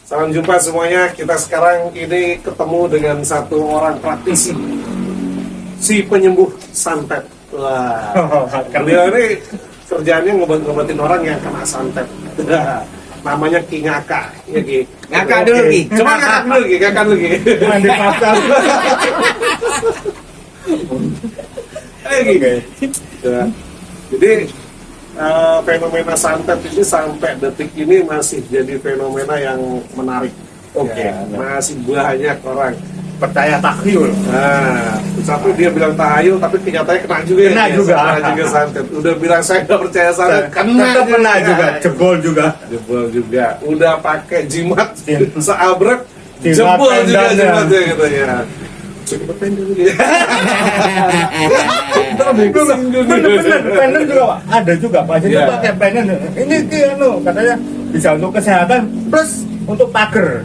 Salam jumpa semuanya. Kita sekarang ini ketemu dengan satu orang praktisi, si penyembuh santet. Wah, beliau ini kerjaannya ngobatin orang yang kena santet. Namanya Ki Ngaka. Ya, Ki. Ngaka dulu, Ki. Coba ngakak dulu, Ki. Ngakak dulu, Ki. Mandi pasar. Ayo, Ki. Ya. Jadi fenomena santet ini sampai detik ini masih jadi fenomena yang menarik. Oke. Ya, masih banyak orang Percaya takhayul. Nah, satu dia bilang tahayul, tapi kenyataannya kena juga. Kena ya, juga. kena juga santet. Udah bilang saya nggak percaya santet, Tetap kena juga, jebol juga. Jebol juga. Udah pakai jimat Jimat. seabrek, Jimat jebol juga pendangnya. jimatnya gitu ya. Coba pendek gitu ya. Bener-bener, pendek juga Pak. Ada juga Pak. Jadi Iya. pakai pendek. Ini katanya bisa untuk kesehatan plus untuk pagar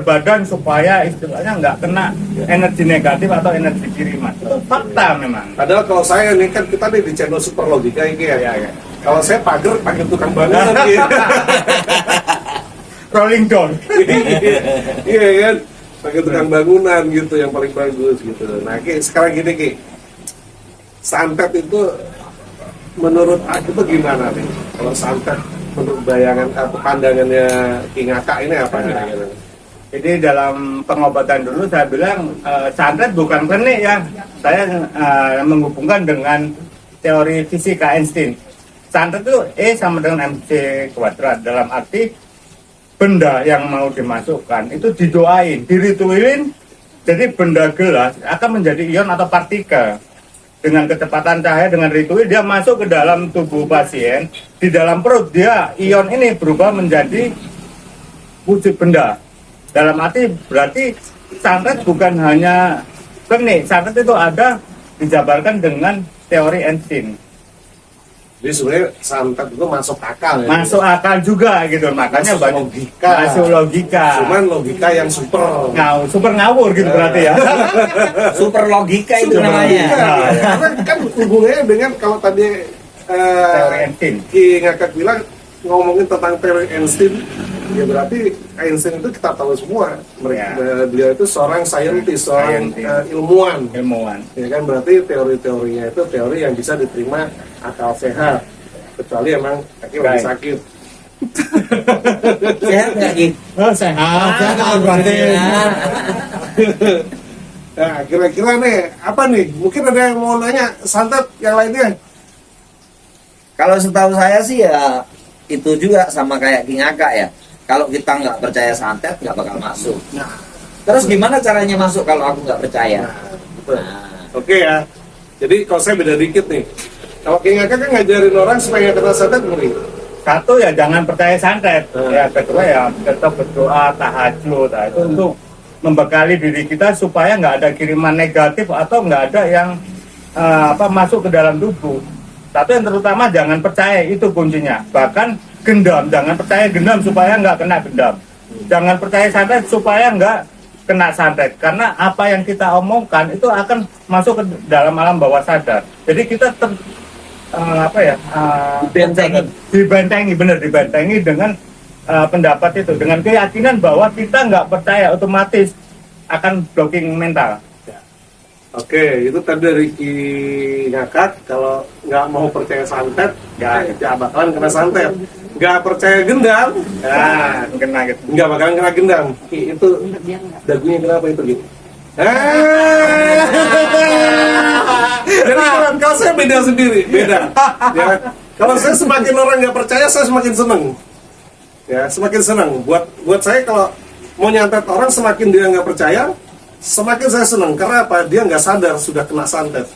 badan supaya istilahnya nggak kena energi negatif atau energi kiriman. Itu fakta memang. Padahal kalau saya nih kan kita nih di channel Super Logika ini ya. Iya. Kalau saya pagar panggil tukang bangunan gitu. Rolling down. Iya kan? Pakai tukang bangunan gitu yang paling bagus gitu. Nah, Ki, sekarang gini Ki. Santet itu menurut aku tuh gimana nih? Kalau santet menurut bayangan atau pandangannya Ki Ngaka ini apa kira-kira? Jadi dalam pengobatan dulu saya bilang santet bukan klinik ya. Saya menghubungkan dengan teori fisika Einstein. Santet itu E sama dengan mc kuadrat, dalam arti benda yang mau dimasukkan itu didoain, dirituilin, jadi benda gelas akan menjadi ion atau partikel. Dengan kecepatan cahaya, dengan ritual dia masuk ke dalam tubuh pasien, di dalam perut dia ion ini berubah menjadi wujud benda. Dalam arti berarti santet bukan hanya klinik, santet itu ada dijabarkan dengan teori Einstein. Jadi sebenarnya santet itu masuk akal ya. Masuk akal juga gitu, makanya Masuk banyak logika. masuk logika. Cuman logika yang super. Super ngawur gitu berarti ya. Super logika itu Super namanya. logika. Karena kan hubungannya dengan kalau tadi Teori Einstein. Ki Ngakak bilang ngomongin tentang teori Einstein, ya berarti Einstein itu kita tahu semua. Beliau itu seorang saintis, seorang ilmuwan. Ilmuwan. Ya kan berarti teori-teorinya itu teori yang bisa diterima akal sehat. Kecuali emang kaki lagi sakit. Sehat nggak, Ki? Oh, sehat berarti. Nah, kira-kira nih apa nih? Mungkin ada yang mau nanya santet yang lainnya. Kalau setahu saya sih ya itu juga sama kayak Ki Ngaka ya. Kalau kita nggak percaya santet nggak bakal masuk. Nah, Terus gimana caranya masuk kalau aku nggak percaya? betul. Nah, Oke ya. Jadi kalau saya beda dikit nih. Kalau Ki Ngakak kan ngajarin orang supaya kena santet ngeri. Satu ya jangan percaya santet. Ya kedua ya tetap berdoa tahajud. Nah, itu untuk membekali diri kita supaya nggak ada kiriman negatif atau nggak ada yang masuk ke dalam tubuh. Satu yang terutama jangan percaya, itu kuncinya. Bahkan gendam, jangan percaya gendam supaya nggak kena gendam. Jangan percaya santet supaya nggak kena santet. Karena apa yang kita omongkan itu akan masuk ke dalam alam bawah sadar. Jadi kita dibentengi dengan pendapat itu, dengan keyakinan bahwa kita nggak percaya, otomatis akan blocking mental. Oke, itu tadi dari Ki Ngakak. Kalau nggak mau percaya santet, nggak bakalan kena santet. Nggak percaya gendam, nah, Kena gitu. nggak bakalan kena gendam. Ki, itu dagunya kenapa itu gitu? Jadi kalau saya beda sendiri, beda. Ya, kalau saya semakin orang nggak percaya, saya semakin seneng. Ya, semakin seneng. Buat saya kalau mau nyantet orang, semakin dia nggak percaya, semakin saya seneng. Karena apa? Dia nggak sadar sudah kena santet.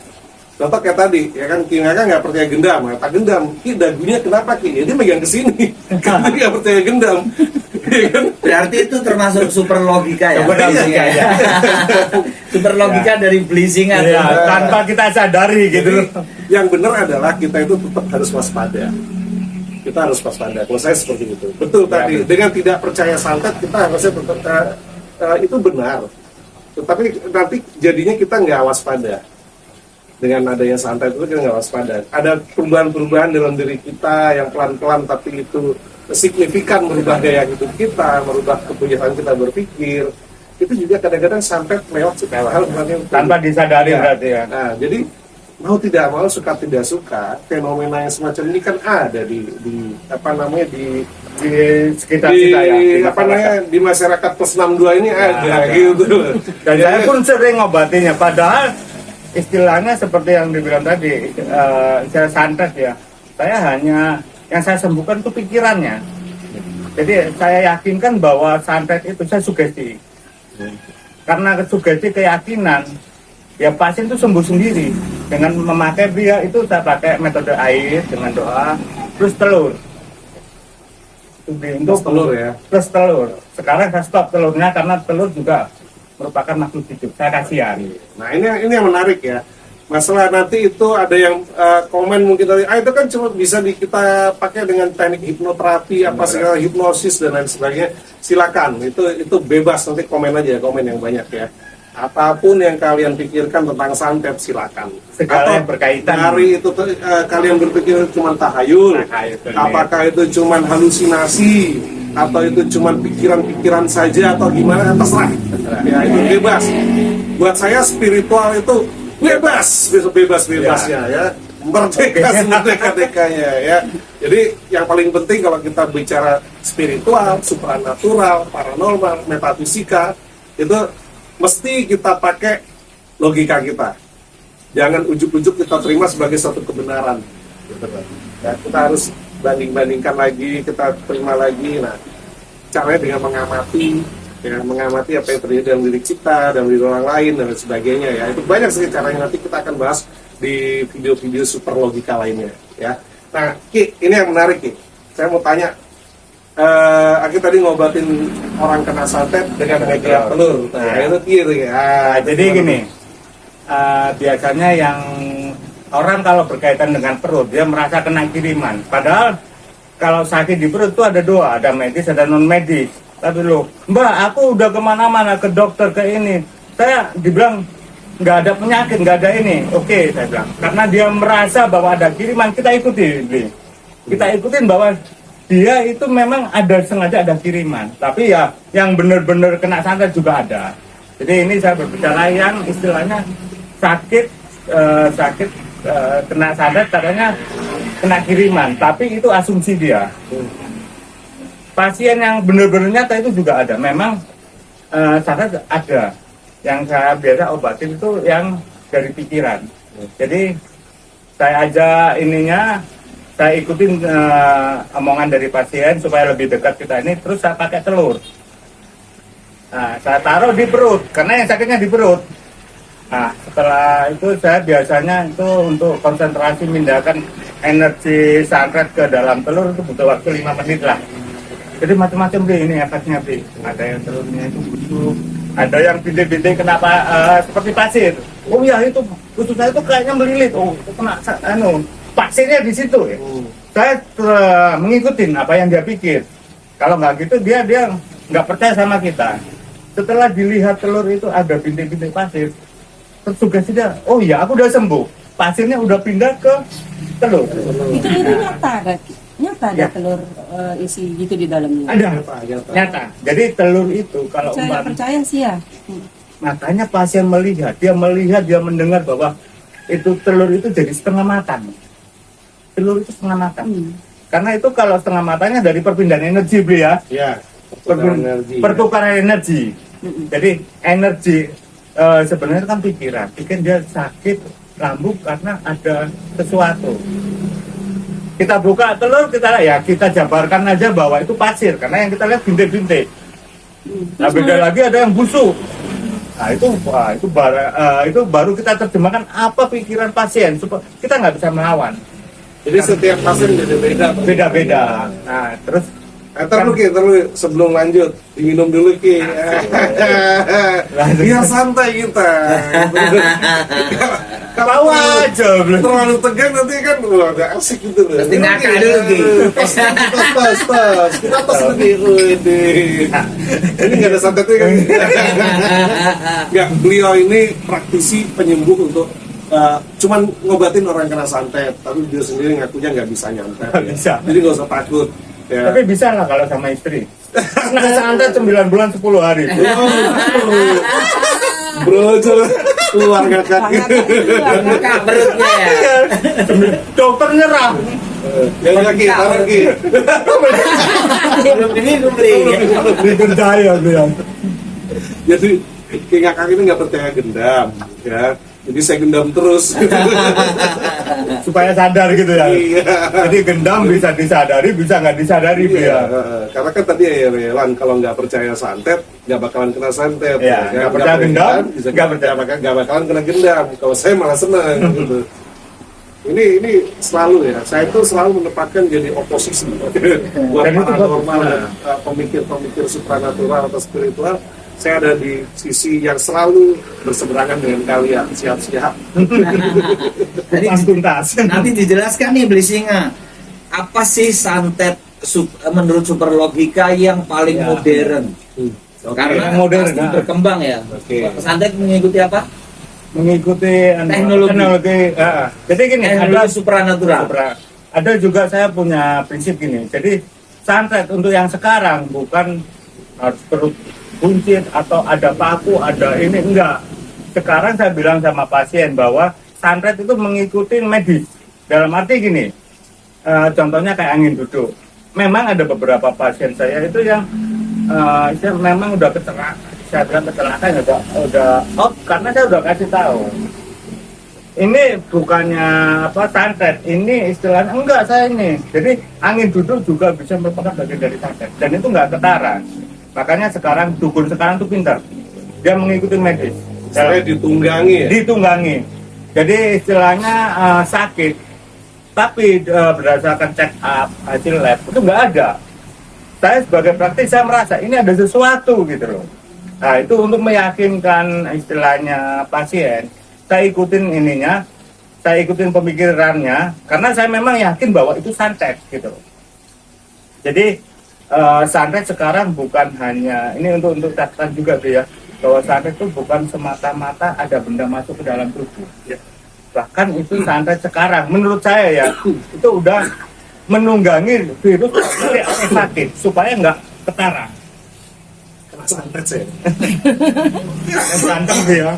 Contoh kayak tadi, ya kan, Ki Ngakak nggak percaya gendam, kata gendam, Ki dagunya kenapa Ki? Ya, dia megang ke sini, karena dia nggak percaya gendam. Ya kan? berarti itu termasuk super logika ya. Super logika, ya. Super logika dari belisingan. Ya, tanpa kita sadari gitu. Yang benar adalah kita itu tetap harus waspada. Kita harus waspada. Kalau saya seperti itu. Betul Ya, tadi. betul. Dengan tidak percaya santet, kita harusnya tetap itu benar. Tetapi nanti jadinya kita nggak waspada. dengan adanya santet itu kita nggak waspada. Ada perubahan-perubahan dalam diri kita yang pelan-pelan tapi itu signifikan merubah gaya hidup kita, merubah kebiasaan kita berpikir. Itu juga kadang-kadang santet lewat hal Tanpa disadari berarti ya. Nah, jadi mau tidak mau, suka tidak suka, fenomena yang semacam ini kan ada di apa namanya di sekitar di kita ya. Di apa namanya di masyarakat plus 62 ini ada gitu. Dan saya pun sering ngobatinya, padahal istilahnya seperti yang dibilang tadi, saya santet ya. Saya hanya yang saya sembuhkan itu pikirannya. Jadi saya yakinkan bahwa santet itu saya sugesti. Karena sugesti keyakinan, ya pasien itu sembuh sendiri dengan memakai dia itu. Saya pakai metode air dengan doa plus telur. Untuk Plus telur ya. Plus telur. Sekarang saya stop telurnya karena telur juga merupakan makhluk hidup. Saya kasihan. Nah ini yang menarik ya. Masalah nanti itu ada yang komen mungkin dari, itu kan cuma bisa kita pakai dengan teknik hipnoterapi, apa segala hipnosis dan lain sebagainya. Silakan, itu bebas, nanti komen aja, komen yang banyak ya. Apapun yang kalian pikirkan tentang santet silakan. Segala yang berkaitan. Dari itu kalian berpikir cuma tahayul, apakah itu cuma halusinasi, atau itu cuma pikiran-pikiran saja atau gimana, terserah. Ya itu bebas. Buat saya spiritual itu bebasnya ya, merdeka-dekanya ya. Jadi yang paling penting kalau kita bicara spiritual, supranatural, paranormal, metafisika, itu mesti kita pakai logika kita. Jangan ujuk-ujuk kita terima sebagai satu kebenaran. Ya, kita harus banding-bandingkan lagi, kita terima lagi. Nah, caranya dengan mengamati, ya, mengamati apa yang terjadi dalam diri kita, dalam diri orang lain dan sebagainya ya. Itu banyak sekali caranya, nanti kita akan bahas di video-video super logika lainnya ya. Nah, Ki, ini yang menarik Ki. Saya mau tanya, Aki tadi ngobatin orang kena santet dengan media telur. Nah, itu gitu ya. Jadi gini, biasanya yang orang kalau berkaitan dengan perut dia merasa kena kiriman. Padahal kalau sakit di perut itu ada dua, ada medis, ada non medis. Tapi loh, Mbak, aku udah kemana-mana, ke dokter, ke ini. Saya dibilang nggak ada penyakit, nggak ada ini. Oke, saya bilang. Karena dia merasa bahwa ada kiriman, kita ikutin. Kita ikutin bahwa dia itu memang ada, sengaja ada kiriman. Tapi ya yang benar-benar kena santet juga ada. Jadi ini saya berbicara yang istilahnya sakit kena santet, katanya kena kiriman. Tapi itu asumsi dia. Pasien yang benar-benar nyata itu juga ada. Memang santet ada. Yang saya biasa obatin itu yang dari pikiran. Jadi saya aja ininya, saya ikutin omongan dari pasien supaya lebih dekat kita ini. Terus saya pakai telur. Nah, saya taruh di perut karena yang sakitnya di perut. Nah, setelah itu saya biasanya itu untuk konsentrasi mindahkan energi santet ke dalam telur itu butuh waktu 5 menit lah. Jadi macam-macam deh ini efeknya deh. Ada yang telurnya itu busuk, ada yang bintik-bintik kenapa seperti pasir. Oh ya itu khusus saya itu kayaknya melilit. Oh itu kena pasirnya di situ ya. Saya mengikutin apa yang dia pikir. Kalau nggak gitu dia nggak percaya sama kita. Setelah dilihat telur itu ada bintik-bintik pasir, tersugesti dia. Oh iya aku udah sembuh. Pasirnya udah pindah ke telur. Itu nyata kan? Nyata ada Ya. telur isi gitu di dalamnya. Ada nyata. Jadi telur itu kalau Percaya sih ya. makanya pasien melihat, dia mendengar bahwa itu telur itu jadi setengah matang. Telur itu setengah matang. Karena itu kalau setengah matangnya dari perpindahan energi, Bli ya. Ya. Pertukaran energi. Jadi energi sebenarnya kan pikiran. Dia sakit lambung karena ada sesuatu. Kita buka telur, kita jabarkan aja bahwa itu pasir karena yang kita lihat bintik-bintik. Nah, beda lagi ada yang busuk. Nah, itu baru kita terjemahkan apa pikiran pasien supaya kita nggak bisa melawan. Jadi setiap pasien Beda-beda. Nah, terus terlalu sebelum lanjut diminum dulu Ki. Biar santai kita. Kalau aja belum. terlalu tegang nanti kan udah asik gitu loh. Mesti ngakak dulu, Ki. Tas. Kita tas dulu ini. Ini nggak ada santetnya kan? Nggak, beliau ini praktisi penyembuh untuk cuman ngobatin orang kena santet, tapi dia sendiri ngakunya nggak bisa nyantet. Nggak Ya. bisa. Jadi nggak usah takut. Ya. Tapi bisa lah kalau sama istri. Nah, santet 9 bulan 10 hari. Bro, keluar ngakak. Ngakak perutnya ya. Dokter nyerah. Yang lagi, taruh lagi. Belum diminum beli. Digendaya bilang. Jadi King Ngakak itu nggak percaya gendam, ya. Jadi saya gendam terus. Supaya sadar gitu ya. Iya. Jadi gendam bisa disadari, bisa nggak disadari Iya, ya. karena kan tadi ya Lan, kalau nggak percaya santet, nggak bakalan kena santet. Iya, nggak percaya gendam, bisa nggak percaya. nggak bakalan kena gendam. Kalau saya malah senang gitu. Ini selalu ya, saya itu selalu menempatkan jadi oposisi buat Dan itu paranormal, bagus. pemikir-pemikir supranatural atau spiritual. Saya ada di sisi yang selalu berseberangan dengan kalian. Siap-siap. Tadi Tuntas. nanti dijelaskan nih beli singa. Apa sih santet menurut super logika yang paling Ya. modern? Oke. Karena Yang modern, pasti nah. berkembang ya. Oke. Santet mengikuti apa? Mengikuti Teknologi. Jadi gini, Teknologi supranatural. Ada juga saya punya prinsip gini. Jadi santet untuk yang sekarang bukan harus perut buncit atau ada paku, ada ini enggak. Sekarang saya bilang sama pasien bahwa santet itu mengikuti medis. Dalam arti gini, contohnya kayak angin duduk. Memang ada beberapa pasien saya itu yang saya memang udah kecelakaan. Saya bilang kecelakaan udah out karena saya udah kasih tahu. Ini bukannya apa santet, ini istilahnya enggak saya ini. Jadi angin duduk juga bisa merupakan bagian dari santet dan itu enggak ketara. Makanya sekarang dukun sekarang tuh pintar. Dia mengikuti medis. Saya ditunggangi ya. Ditunggangi. Jadi istilahnya sakit, tapi berdasarkan check up hasil lab itu nggak ada. Saya sebagai praktis saya merasa ini ada sesuatu gitu loh. Nah itu untuk meyakinkan istilahnya pasien, saya ikutin ininya, saya ikutin pemikirannya, karena saya memang yakin bahwa itu santet gitu. Jadi santet sekarang bukan hanya ini untuk catatan juga tuh ya, bahwa santet itu bukan semata-mata ada benda masuk ke dalam tubuh. Ya. Bahkan itu santet sekarang, menurut saya ya, itu udah menunggangi virus dari sakit supaya nggak ketara. Kena santet saya. Berantem dia.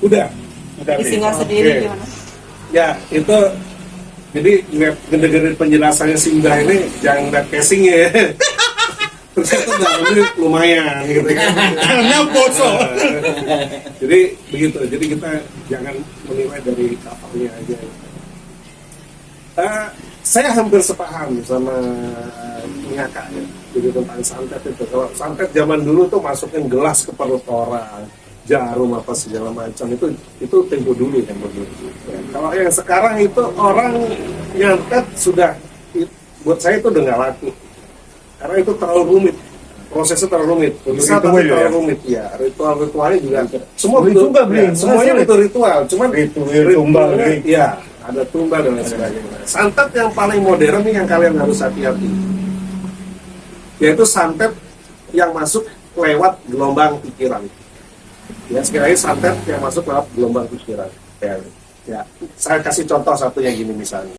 Udah. Udah Di singa Bi. sendiri Oke. gimana? Ya, itu jadi gede-gede penjelasannya Simba ini jangan lihat casingnya ya. Ternyata dalamnya lumayan gitu kan. Karena bosok. Jadi begitu. Jadi kita jangan menilai dari covernya aja. Saya hampir sepaham sama Ngakak ya. Jadi tentang santet itu. Kalau santet zaman dulu tuh masukin gelas ke perut orang, jarum apa segala macam itu tempo dulu ya. Kalau yang sekarang itu orang nyantet sudah buat saya itu udah nggak laku karena itu terlalu rumit, prosesnya terlalu rumit, bisa tapi Ritual ya? terlalu rumit ya. Ritualnya juga semua Beli betul, juga, beli. ya, semuanya Beli. betul ritual, cuman Ritual, tumbal, beli. ya ada tumbal dan lain sebagainya. Santet yang paling modern nih yang kalian harus hati-hati, yaitu santet yang masuk lewat gelombang pikiran. Ya, sekali lagi santet yang masuk lewat gelombang pikiran. Ya, saya kasih contoh satunya gini misalnya.